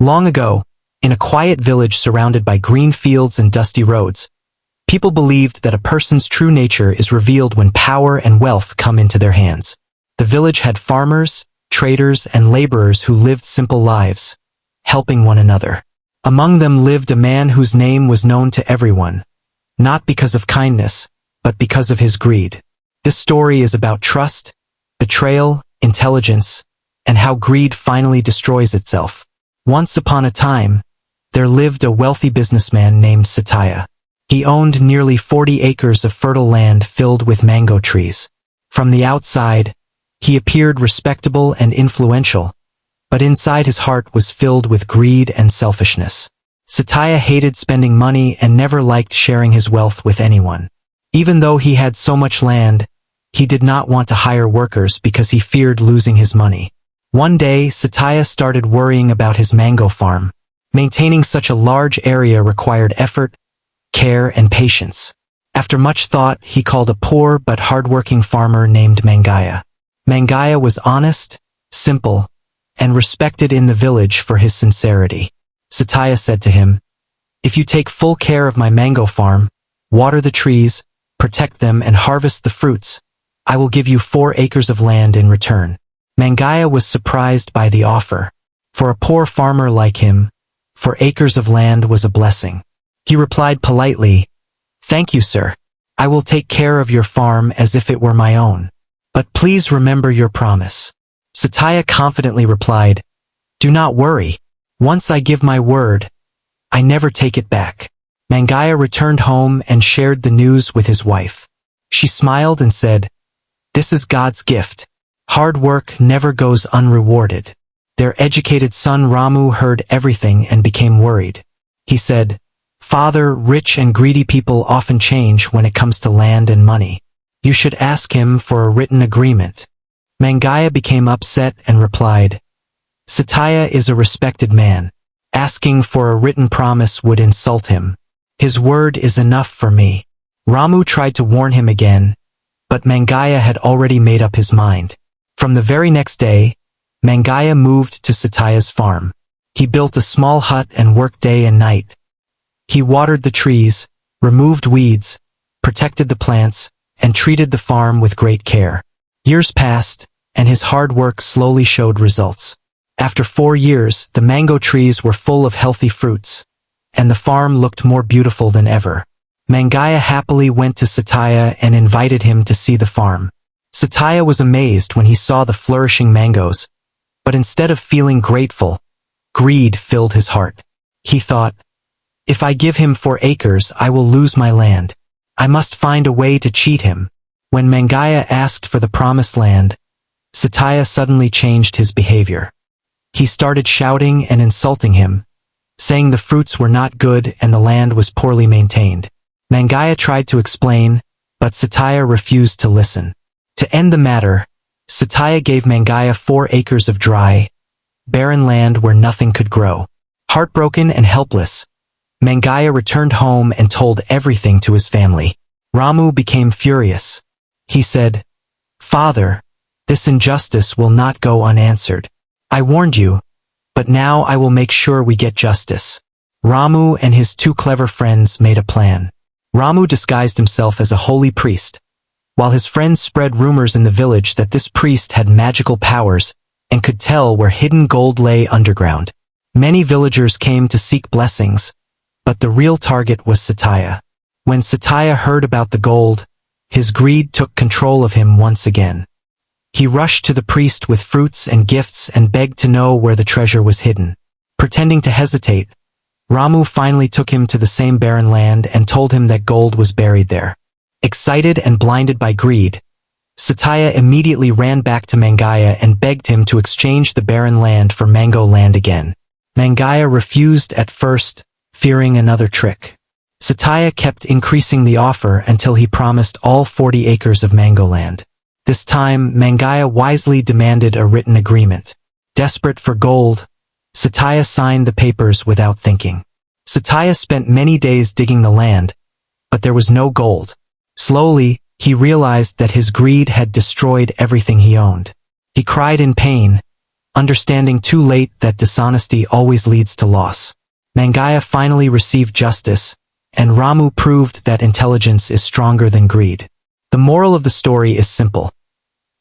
Long ago, in a quiet village surrounded by green fields and dusty roads, people believed that a person's true nature is revealed when power and wealth come into their hands. The village had farmers, traders, and laborers who lived simple lives, helping one another. Among them lived a man whose name was known to everyone, not because of kindness, but because of his greed. This story is about trust, betrayal, intelligence, and how greed finally destroys itself. Once upon a time, there lived a wealthy businessman named Satya. He owned nearly 40 acres of fertile land filled with mango trees. From the outside, he appeared respectable and influential, but inside his heart was filled with greed and selfishness. Satya hated spending money and never liked sharing his wealth with anyone. Even though he had so much land, he did not want to hire workers because he feared losing his money. One day, Satya started worrying about his mango farm. Maintaining such a large area required effort, care, and patience. After much thought, he called a poor but hardworking farmer named Mangaya. Mangaya was honest, simple, and respected in the village for his sincerity. Satya said to him, "If you take full care of my mango farm, water the trees, protect them, and harvest the fruits, I will give you 4 acres of land in return." Mangaya was surprised by the offer. For a poor farmer like him, 4 acres of land was a blessing. He replied politely, "Thank you, sir. I will take care of your farm as if it were my own. But please remember your promise." Satya confidently replied, "Do not worry. Once I give my word, I never take it back." Mangaya returned home and shared the news with his wife. She smiled and said, "This is God's gift. Hard work never goes unrewarded." Their educated son Ramu heard everything and became worried. He said, "Father, rich and greedy people often change when it comes to land and money. You should ask him for a written agreement." Mangaya became upset and replied, "Satya is a respected man. Asking for a written promise would insult him. His word is enough for me." Ramu tried to warn him again, but Mangaya had already made up his mind. From the very next day, Mangaya moved to Satya's farm. He built a small hut and worked day and night. He watered the trees, removed weeds, protected the plants, and treated the farm with great care. Years passed, and his hard work slowly showed results. After 4 years, the mango trees were full of healthy fruits, and the farm looked more beautiful than ever. Mangaya happily went to Satya and invited him to see the farm. Satya was amazed when he saw the flourishing mangoes, but instead of feeling grateful, greed filled his heart. He thought, "If I give him 4 acres, I will lose my land. I must find a way to cheat him." When Mangaya asked for the promised land, Satya suddenly changed his behavior. He started shouting and insulting him, saying the fruits were not good and the land was poorly maintained. Mangaya tried to explain, but Satya refused to listen. To end the matter, Satya gave Mangaya 4 acres of dry, barren land where nothing could grow. Heartbroken and helpless, Mangaya returned home and told everything to his family. Ramu became furious. He said, "Father, this injustice will not go unanswered. I warned you, but now I will make sure we get justice." Ramu and his 2 clever friends made a plan. Ramu disguised himself as a holy priest, while his friends spread rumors in the village that this priest had magical powers and could tell where hidden gold lay underground. Many villagers came to seek blessings, but the real target was Satya. When Satya heard about the gold, his greed took control of him once again. He rushed to the priest with fruits and gifts and begged to know where the treasure was hidden. Pretending to hesitate, Ramu finally took him to the same barren land and told him that gold was buried there. Excited and blinded by greed, Satya immediately ran back to Mangaya and begged him to exchange the barren land for mango land again. Mangaya refused at first, fearing another trick. Satya kept increasing the offer until he promised all 40 acres of mango land. This time, Mangaya wisely demanded a written agreement. Desperate for gold, Satya signed the papers without thinking. Satya spent many days digging the land, but there was no gold. Slowly, he realized that his greed had destroyed everything he owned. He cried in pain, understanding too late that dishonesty always leads to loss. Mangaya finally received justice, and Ramu proved that intelligence is stronger than greed. The moral of the story is simple.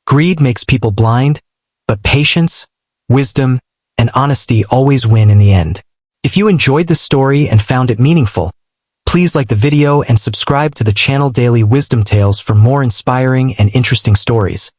Greed makes people blind, but patience, wisdom, and honesty always win in the end. If you enjoyed this story and found it meaningful, please like the video and subscribe to the channel Daily Wisdom Tales for more inspiring and interesting stories.